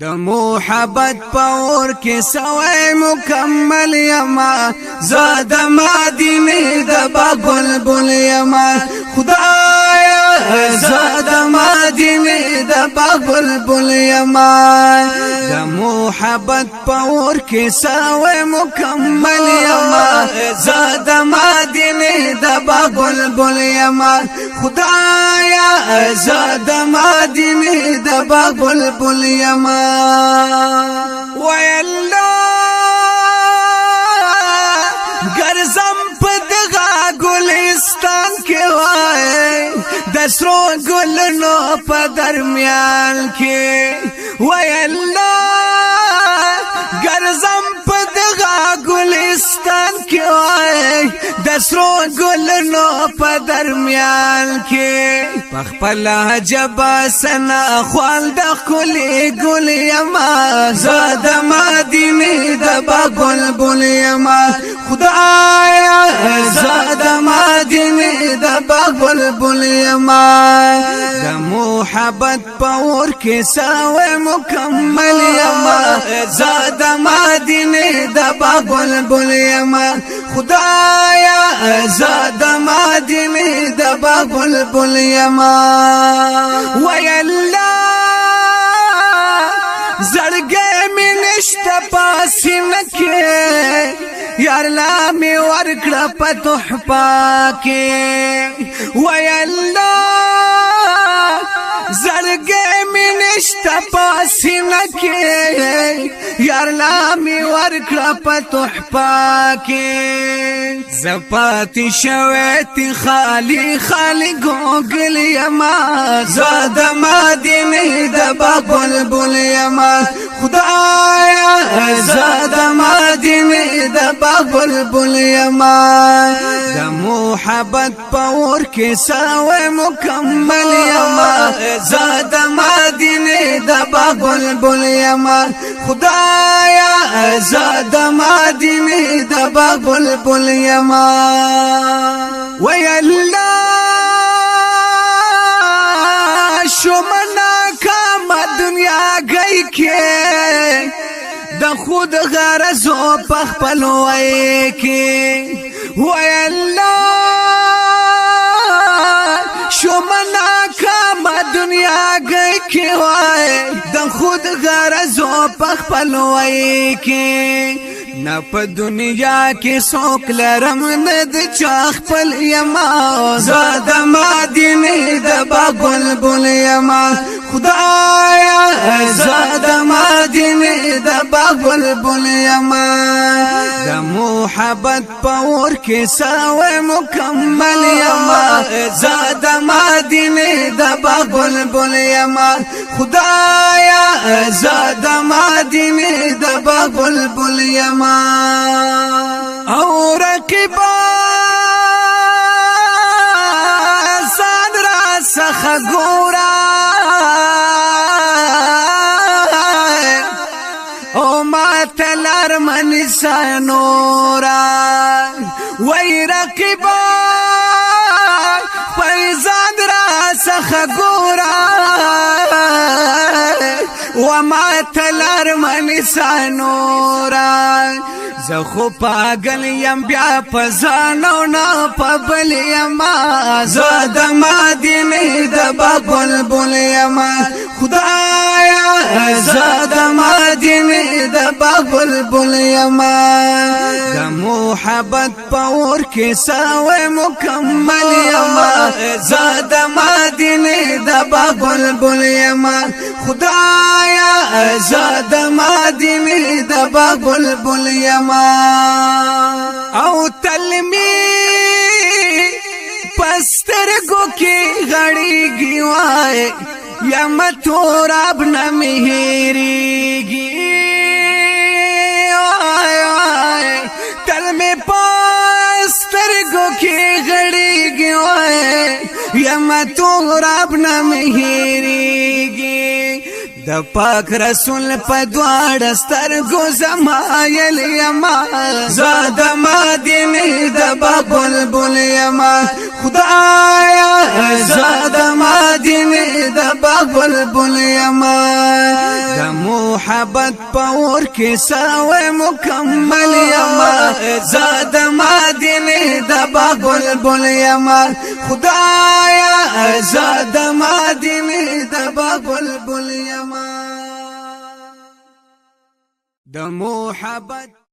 د محبت پاور کې سوي مکمل یما زاد مدینه د بلبل یما خدایا زاد مدینه د بلبل یما د محبت پاور کې سوي مکمل یما زاد مدینه د بلبل یما خدایا زاد مدینه د بلبل یما ویلا گرزم پدغا گلستان کے وائے دسرو گلنو پا درمیان کے ویلا گرزم پدغا گلستان کے وائے دسرو گلنو پا درمیان کے پخپلا جبا سنا خوالد کلی گل یما زاد مدینه دبا بلبل یما خدایا زاد مدینه دبا بلبل یما د محبت پاور کې سوي مکمل یما زاد مدینه دبا بلبل یما خدایا زاد مدینه دبا بلبل یما ویلا زړګې مې نشته پاسینه کې یار لا مې ورکړه په تحفه کې ویلا زړګې مې نشته پاسینه کې یار لا مې ورکړه په تحفه کې زپاتی شویتی خالی خالی گوگل یما زاد مدینه دبا بلبل یما خدایا زاد مدینه دبا بلبل یما د محبت پاور کې سوي مکمل یما زاد مدینه دبا بلبل یما خدایا زاد مدینه دبا بلبل یما ویلا شمنا کام دنیا گئی کے د خود غرضو پخپلوئی کے ویلا شمنا کام دنیا گئی کے د خود غرضو پخپلوئی کے نا په دنیا کې څوک لرم نه د چا خپل یما زاد مدینه د بلبل یما خدایا زاد مدینه د بلبل یما د محبت پاور کې سوي مکمل یما زاد مدینه د بلبل یما خدایا زاد مدینه د بلبل یما او رقیبا صدرا سخ گورا او ما تلار من سنورا وی رقیبا صدرا سخ گورا وما تلار من سنورا زخو پاگل یم بیا پزانو نا پبل یما زاد مدینه د بلبل یما خدایا زاد مدینه د بلبل یما د محبت پاور کې سوي مکمل یما زاد مدینه د بلبل یما خدایا زاد مدینه د بلبل یما او تلمی پسترگو کی غڑی گی وائے یم توراب نمیری گی وائے تلمی پسترگو کی غڑی گی وائے یم توراب نمیری گی د پاک رسول په دواړه سترګو زمایل یما زاد مدینه د بلبل یما خدایا زاد مدینه د بلبل یما د محبت پور کې ساوي مکمل یما زاد مدینه د بلبل یما خدایا زاد مدینه د بلبل یما د محبت